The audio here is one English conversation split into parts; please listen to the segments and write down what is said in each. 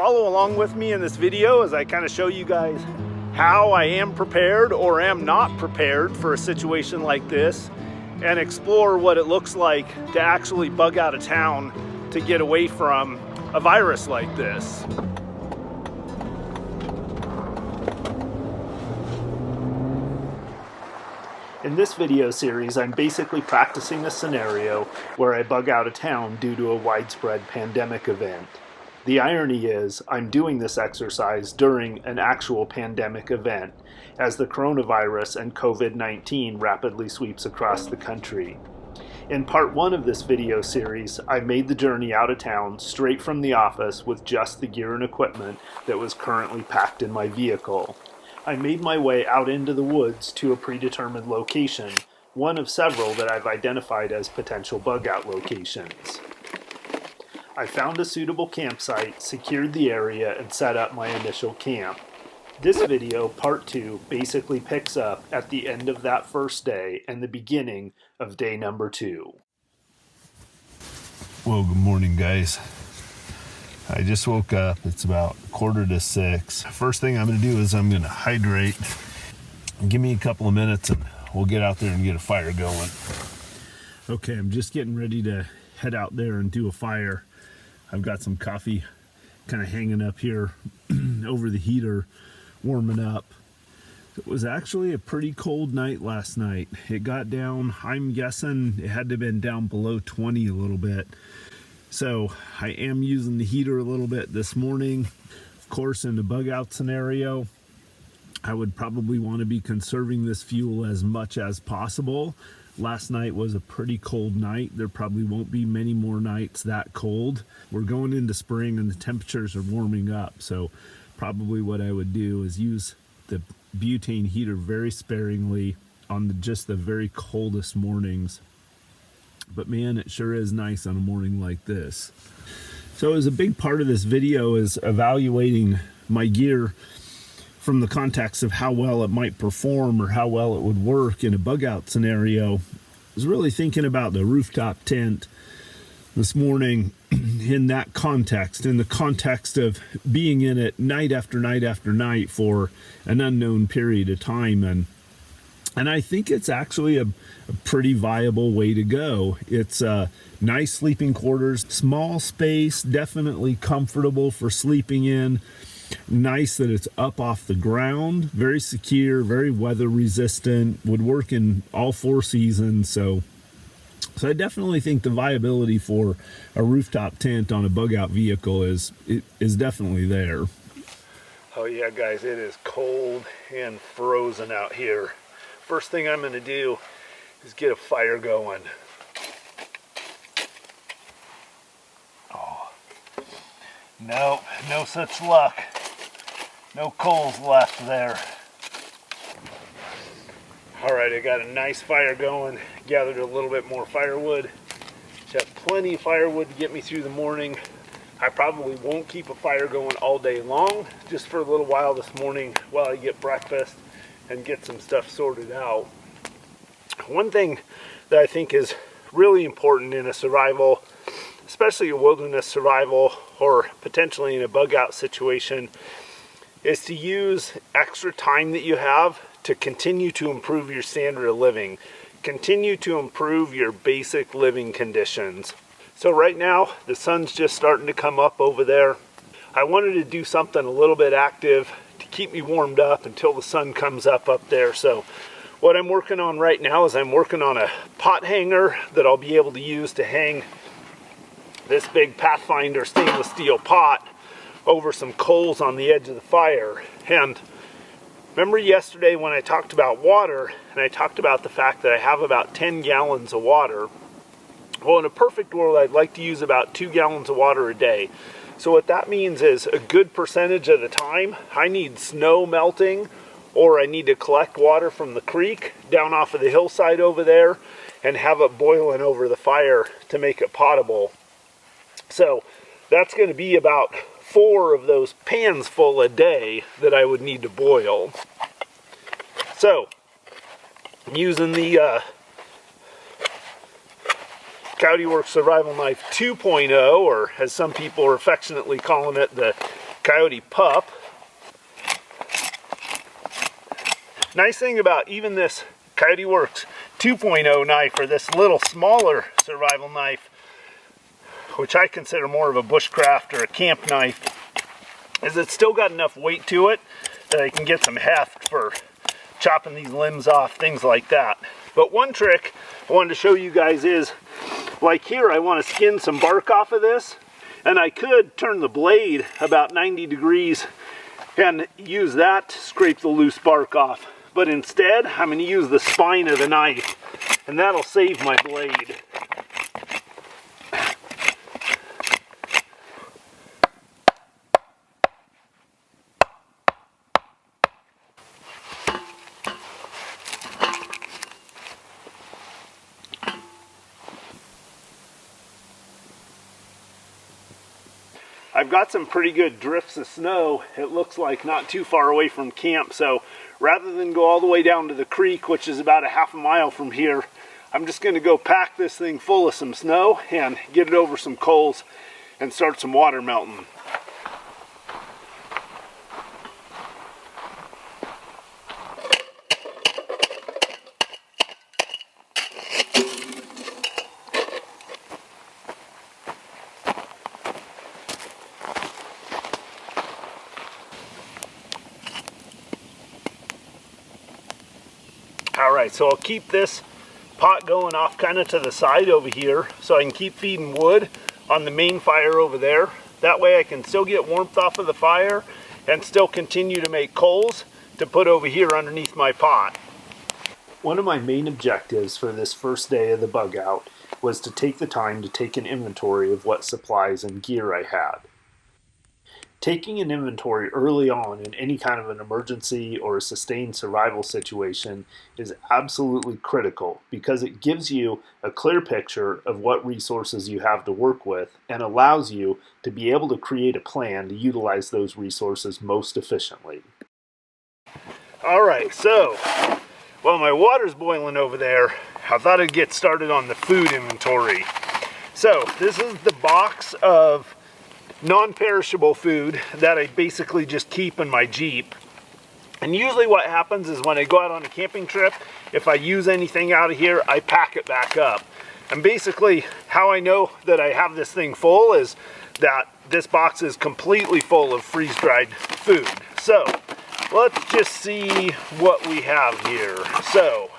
follow along with me in this video as I kind of show you guys how I am prepared or am not prepared for a situation like this, and explore what it looks like to actually bug out of town to get away from a virus like this. In this video series, I'm basically practicing a scenario where I bug out of town due to a widespread pandemic event. The irony is, I'm doing this exercise during an actual pandemic event, as the coronavirus and COVID-19 rapidly sweeps across the country. In part 1 of this video series, I made the journey out of town straight from the office with just the gear and equipment that was currently packed in my vehicle. I made my way out into the woods to a predetermined location, one of several that I've identified as potential bug-out locations. I found a suitable campsite, secured the area, and set up my initial camp. This video, part 2, basically picks up at the end of that first day and the beginning of day number 2. Well, good morning, guys. I just woke up. It's about 5:45. First thing I'm going to do is I'm going to hydrate. Give me a couple of minutes and we'll get out there and get a fire going. Okay, I'm just getting ready to head out there and do a fire. I've got some coffee kind of hanging up here over the heater, warming up. It was actually a pretty cold night last night. It got down, I'm guessing it had to have been down below 20 a little bit. So I am using the heater a little bit this morning. Of course, in the bug out scenario, I would probably want to be conserving this fuel as much as possible. Last night was a pretty cold night. There probably won't be many more nights that cold. We're going into spring and the temperatures are warming up. So probably what I would do is use the butane heater very sparingly on just the very coldest mornings. But man, it sure is nice on a morning like this. So as a big part of this video is evaluating my gear from the context of how well it might perform or how well it would work in a bug out scenario. I was really thinking about the rooftop tent this morning in that context, in the context of being in it night after night after night for an unknown period of time. And I think it's actually a pretty viable way to go. It's nice sleeping quarters, small space, definitely comfortable for sleeping in. Nice that it's up off the ground, very secure, very weather resistant, would work in all 4 seasons. So I definitely think the viability for a rooftop tent on a bug out vehicle is definitely there. Oh yeah, guys, it is cold and frozen out here. First thing I'm going to do is get a fire going. Oh, nope, no such luck. No coals left there. Alright, I got a nice fire going. Gathered a little bit more firewood. Got plenty of firewood to get me through the morning. I probably won't keep a fire going all day long, just for a little while this morning while I get breakfast and get some stuff sorted out. One thing that I think is really important in a survival, especially a wilderness survival or potentially in a bug out situation, is to use extra time that you have to continue to improve your standard of living, continue to improve your basic living conditions. So right now the sun's just starting to come up over there. I wanted to do something a little bit active to keep me warmed up until the sun comes up there. So what I'm working on right now is I'm working on a pot hanger that I'll be able to use to hang this big Pathfinder stainless steel pot over some coals on the edge of the fire. And remember yesterday when I talked about water, and I talked about the fact that I have about 10 gallons of water. Well, in a perfect world, I'd like to use about 2 gallons of water a day. So what that means is a good percentage of the time, I need snow melting, or I need to collect water from the creek down off of the hillside over there and have it boiling over the fire to make it potable. So that's going to be about 4 of those pans full a day that I would need to boil. So I'm using the Cowdy Works Survival Knife 2.0, or as some people are affectionately calling it, the coyote pup. Nice thing about even this Coyote Works 2.0 knife, or this little smaller survival knife, which I consider more of a bushcraft or a camp knife, is it's still got enough weight to it that I can get some heft for chopping these limbs off, things like that. But one trick I wanted to show you guys is, like here, I want to skin some bark off of this, and I could turn the blade about 90 degrees and use that to scrape the loose bark off. But instead, I'm going to use the spine of the knife, and that'll save my blade. I've got some pretty good drifts of snow, it looks like not too far away from camp, so rather than go all the way down to the creek, which is about a half a mile from here, I'm just going to go pack this thing full of some snow and get it over some coals and start some water melting. Alright, so I'll keep this pot going off kind of to the side over here so I can keep feeding wood on the main fire over there. That way I can still get warmth off of the fire and still continue to make coals to put over here underneath my pot. One of my main objectives for this first day of the bug out was to take the time to take an inventory of what supplies and gear I had. Taking an inventory early on in any kind of an emergency or a sustained survival situation is absolutely critical because it gives you a clear picture of what resources you have to work with and allows you to be able to create a plan to utilize those resources most efficiently. Alright, so while my water's boiling over there, I thought I'd get started on the food inventory. So this is the box of non-perishable food that I basically just keep in my Jeep. And usually what happens is when I go out on a camping trip, if I use anything out of here, I pack it back up. And basically how I know that I have this thing full is that this box is completely full of freeze-dried food. So let's just see what we have here. So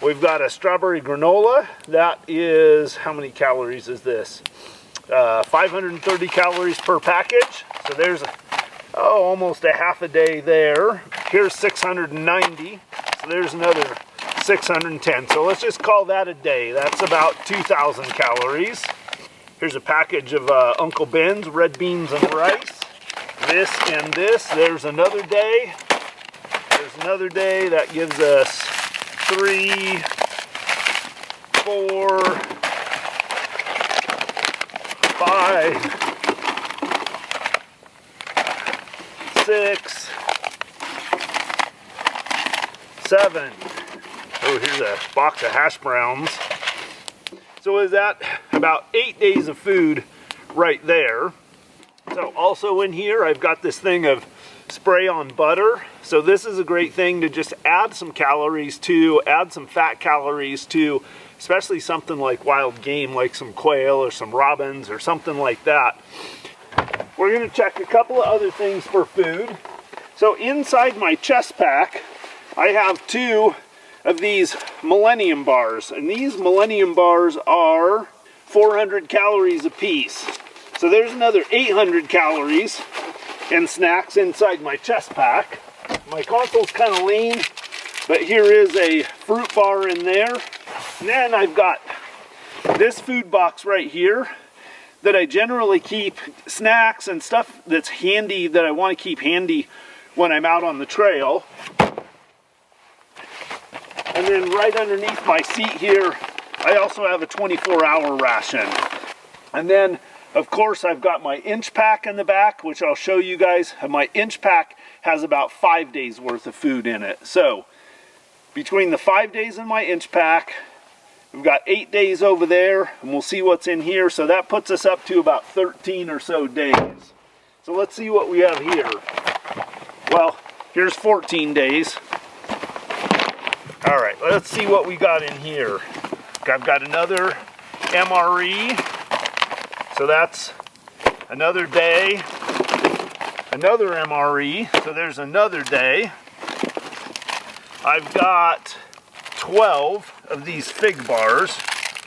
we've got a strawberry granola. That is, how many calories is this? 530 calories per package, so there's almost a half a day there. Here's 690, so there's another 610, so let's just call that a day. That's about 2,000 calories. Here's a package of Uncle Ben's red beans and rice. This and this, there's another day. There's another day, that gives us 3, 4, 5, 6, 7. Oh, here's a box of hash browns. So is that about 8 days of food right there. So also in here, I've got this thing of spray on butter. So this is a great thing to just add some calories to, add some fat calories to, especially something like wild game, like some quail or some robins or something like that. We're going to check a couple of other things for food. So inside my chest pack, I have 2 of these Millennium bars, and these Millennium bars are 400 calories a piece. So there's another 800 calories and snacks inside my chest pack. My console's kind of lean, but here is a fruit bar in there. And then I've got this food box right here that I generally keep snacks and stuff that's handy, that I want to keep handy when I'm out on the trail. And then right underneath my seat here, I also have a 24-hour ration. And then, of course, I've got my inch pack in the back, which I'll show you guys. And my inch pack has about 5 days worth of food in it. So between the 5 days in my inch pack, we've got 8 days over there, and we'll see what's in here. So that puts us up to about 13 or so days. So let's see what we have here. Well, here's 14 days. All right, let's see what we got in here. I've got another MRE. So that's another day. Another MRE. So there's another day. I've got 12 of these fig bars.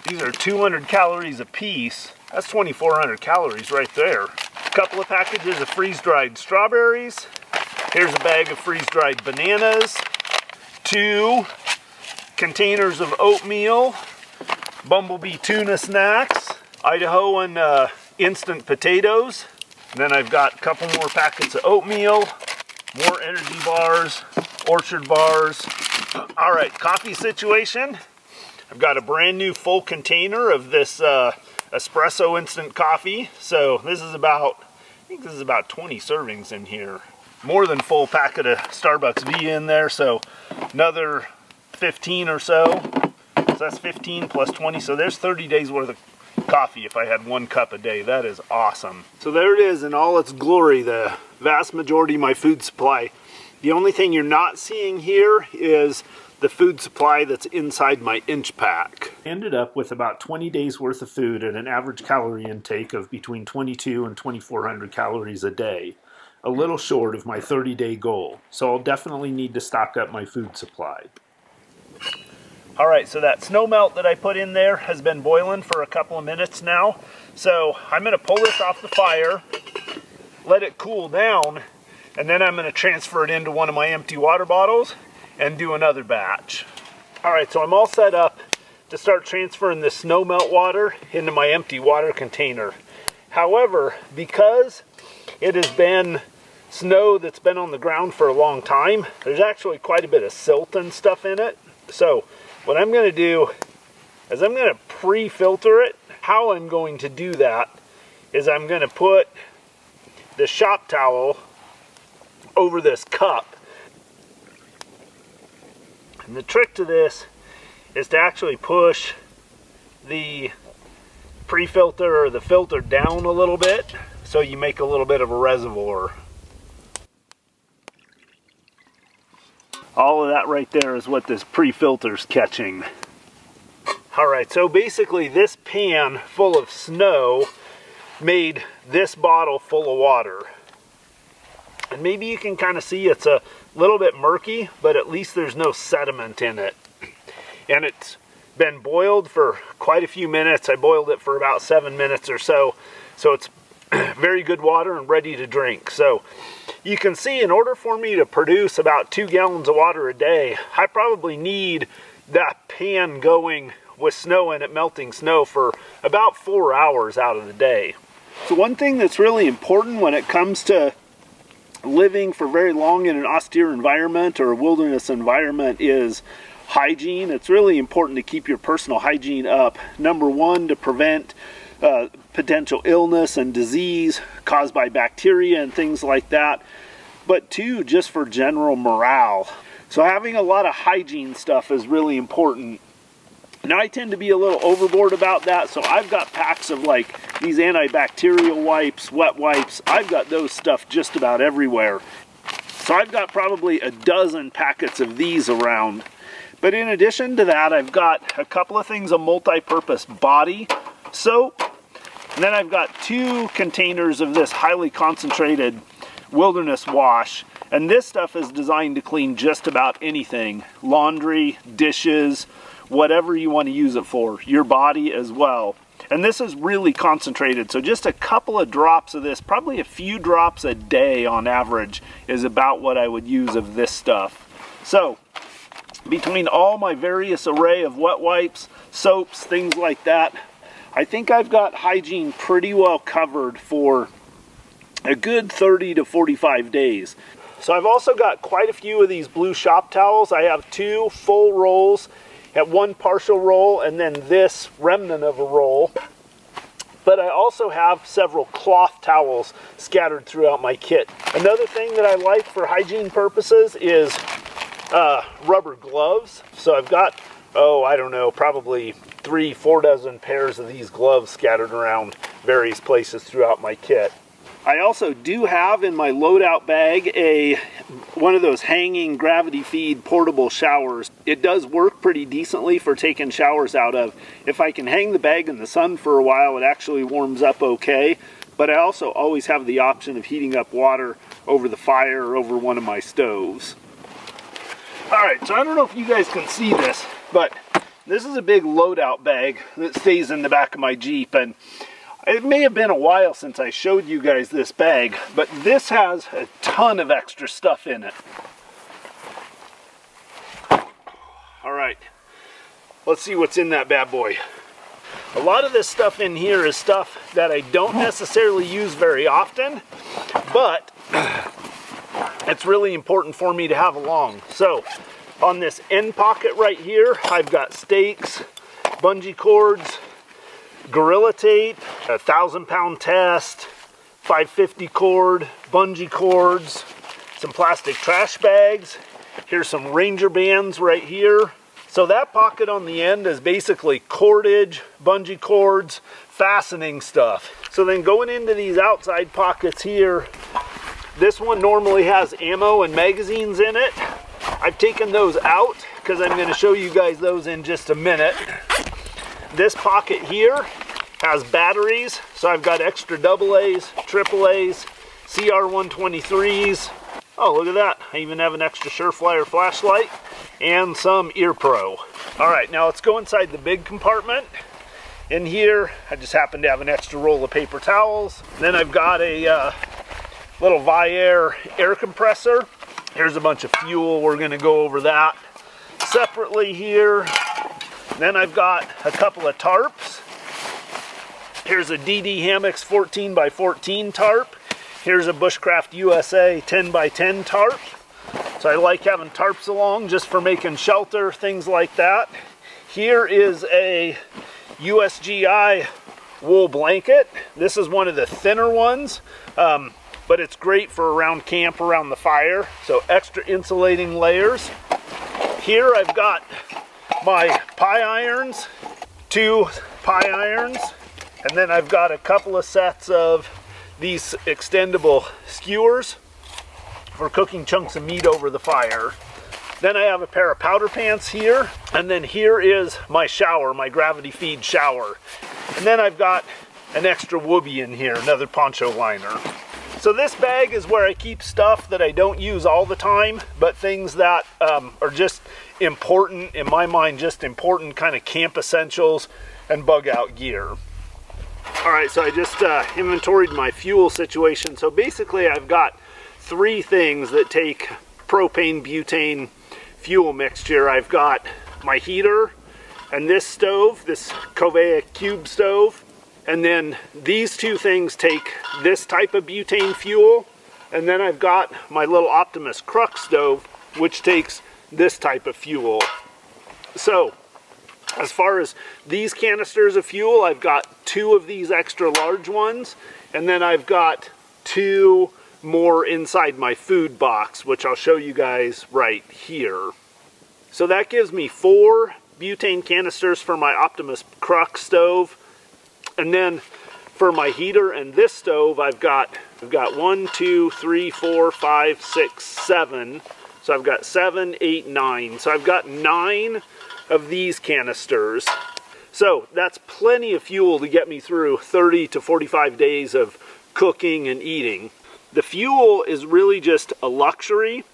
These are 200 calories a piece. That's 2,400 calories right there. A couple of packages of freeze-dried strawberries. Here's a bag of freeze-dried bananas. 2 containers of oatmeal. Bumblebee tuna snacks. Idahoan instant potatoes. And then I've got a couple more packets of oatmeal. More energy bars. Orchard bars. All right, coffee situation. I've got a brand new full container of this espresso instant coffee. So this is about, I think this is about 20 servings in here. More than full packet of Starbucks V in there, so another 15 or so. So that's 15 plus 20, so there's 30 days worth of coffee if I had 1 cup a day. That is awesome. So there it is in all its glory, the vast majority of my food supply. The only thing you're not seeing here is the food supply that's inside my inch pack. I ended up with about 20 days worth of food at an average calorie intake of between 22 and 2,400 calories a day. A little short of my 30-day goal, so I'll definitely need to stock up my food supply. All right, so that snow melt that I put in there has been boiling for a couple of minutes now. So I'm gonna pull this off the fire, let it cool down, and then I'm gonna transfer it into one of my empty water bottles and do another batch. All right, so I'm all set up to start transferring this snow melt water into my empty water container. However, because it has been snow that's been on the ground for a long time, there's actually quite a bit of silt and stuff in it. So what I'm going to do is I'm going to pre-filter it. How I'm going to do that is I'm going to put the shop towel over this cup. And the trick to this is to actually push the pre-filter or the filter down a little bit so you make a little bit of a reservoir. All of that right there is what this pre-filter's catching. Alright, so basically this pan full of snow made this bottle full of water. And maybe you can kind of see it's a little bit murky, but at least there's no sediment in it. And it's been boiled for quite a few minutes. I boiled it for about 7 minutes or so. So it's very good water and ready to drink. So you can see in order for me to produce about 2 gallons of water a day, I probably need that pan going with snow in it, melting snow, for about 4 hours out of the day. So one thing that's really important when it comes to living for very long in an austere environment or a wilderness environment is hygiene. It's really important to keep your personal hygiene up. Number one, to prevent potential illness and disease caused by bacteria and things like that. But two, just for general morale. So having a lot of hygiene stuff is really important. Now I tend to be a little overboard about that, so I've got packs of like these antibacterial wipes, wet wipes. I've got those stuff just about everywhere. So I've got probably a dozen packets of these around. But in addition to that, I've got a couple of things of multi-purpose body soap. And then I've got 2 containers of this highly concentrated wilderness wash. And this stuff is designed to clean just about anything. Laundry, dishes, whatever you want to use it for. Your body as well. And this is really concentrated. So just a couple of drops of this, probably a few drops a day on average, is about what I would use of this stuff. So between all my various array of wet wipes, soaps, things like that, I think I've got hygiene pretty well covered for a good 30 to 45 days. So I've also got quite a few of these blue shop towels. I have 2 full rolls, at 1 partial roll, and then this remnant of a roll. But I also have several cloth towels scattered throughout my kit. Another thing that I like for hygiene purposes is rubber gloves. So I've got, I don't know, probably 3-4 dozen pairs of these gloves scattered around various places throughout my kit. I also do have in my loadout bag one of those hanging gravity feed portable showers. It does work pretty decently for taking showers out of. If I can hang the bag in the sun for a while, it actually warms up okay. But I also always have the option of heating up water over the fire or over one of my stoves. Alright, so I don't know if you guys can see this, but this is a big loadout bag that stays in the back of my Jeep, and it may have been a while since I showed you guys this bag, but this has a ton of extra stuff in it. Alright, let's see what's in that bad boy. A lot of this stuff in here is stuff that I don't necessarily use very often, but it's really important for me to have along. So, on this end pocket right here, I've got stakes, bungee cords, Gorilla Tape, 1,000-pound test, 550 cord, bungee cords, some plastic trash bags. Here's some Ranger bands right here. So that pocket on the end is basically cordage, bungee cords, fastening stuff. So then going into these outside pockets here, this one normally has ammo and magazines in it. I've taken those out because I'm going to show you guys those in just a minute. This pocket here has batteries, so I've got extra AA's, AAA's, CR123s. Oh, look at that. I even have an extra Surefire flashlight and some Ear Pro. All right, now let's go inside the big compartment. In here, I just happen to have an extra roll of paper towels. Then I've got a little Viair air compressor. Here's a bunch of fuel. We're going to go over that separately here. Then I've got a couple of tarps. Here's a DD Hammocks 14x14 tarp. Here's a Bushcraft USA 10x10 tarp. So I like having tarps along just for making shelter, things like that. Here is a USGI wool blanket. This is one of the thinner ones, but it's great for around camp, around the fire. So extra insulating layers. Here I've got my pie irons, 2 pie irons, and then I've got a couple of sets of these extendable skewers for cooking chunks of meat over the fire. Then I have a pair of powder pants here, and then here is my shower, my gravity feed shower. And then I've got an extra whoopee in here, another poncho liner. So this bag is where I keep stuff that I don't use all the time, but things that are just important, in my mind, just important kind of camp essentials and bug out gear. All right, so I just inventoried my fuel situation. So basically I've got 3 things that take propane, butane fuel mixture. I've got my heater and this stove, this Covea cube stove. And then these 2 things take this type of butane fuel. And then I've got my little Optimus Crux stove, which takes this type of fuel. So as far as these canisters of fuel, I've got 2 of these extra large ones. And then I've got 2 more inside my food box, which I'll show you guys right here. So that gives me 4 butane canisters for my Optimus Crux stove. And then for my heater and this stove, I've got 1, 2, 3, 4, 5, 6, 7. So I've got 7, 8, 9. So I've got 9 of these canisters. So that's plenty of fuel to get me through 30 to 45 days of cooking and eating. The fuel is really just a luxury,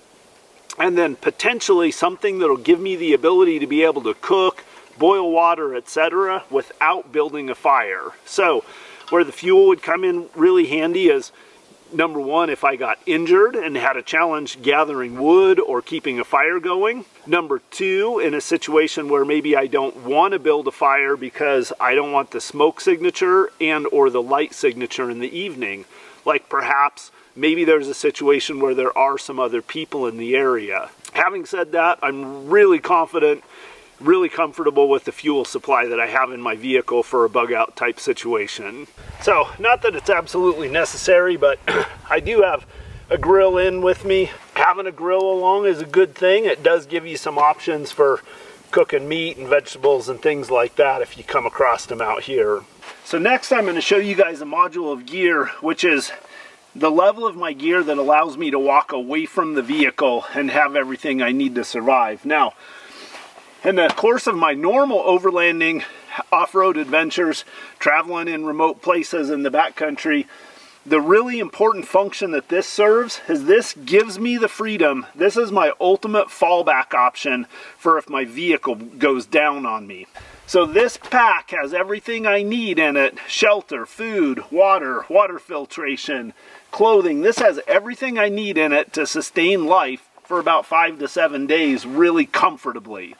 and then potentially something that'll give me the ability to be able to cook, boil water, etc. without building a fire. So where the fuel would come in really handy is, number 1, if I got injured and had a challenge gathering wood or keeping a fire going. Number 2, in a situation where maybe I don't want to build a fire because I don't want the smoke signature and or the light signature in the evening. Like perhaps maybe there's a situation where there are some other people in the area. Having said that, I'm really confident, really comfortable with the fuel supply that I have in my vehicle for a bug out type situation. So, not that it's absolutely necessary, but I do have a grill in with me. Having a grill along is a good thing. It does give you some options for cooking meat and vegetables and things like that if you come across them out here. So next I'm going to show you guys a module of gear, which is the level of my gear that allows me to walk away from the vehicle and have everything I need to survive. Now, in the course of my normal overlanding off-road adventures, traveling in remote places in the backcountry, the really important function that this serves is this gives me the freedom. This is my ultimate fallback option for if my vehicle goes down on me. So this pack has everything I need in it: shelter, food, water, water filtration, clothing. This has everything I need in it to sustain life for about 5 to 7 days really comfortably.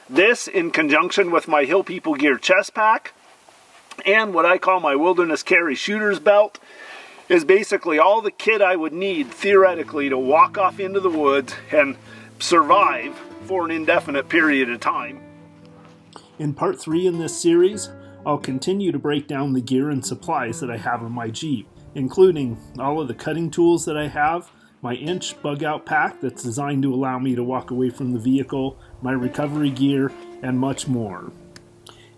This, in conjunction with my Hill People Gear chest pack and what I call my wilderness carry shooter's belt, is basically all the kit I would need theoretically to walk off into the woods and survive for an indefinite period of time. In part 3 in this series, I'll continue to break down the gear and supplies that I have in my Jeep, including all of the cutting tools that I have, my inch Bugout pack that's designed to allow me to walk away from the vehicle, my recovery gear, and much more.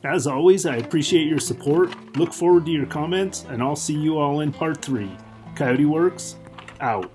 As always, I appreciate your support, look forward to your comments, and I'll see you all in part 3. Coyote Works, out.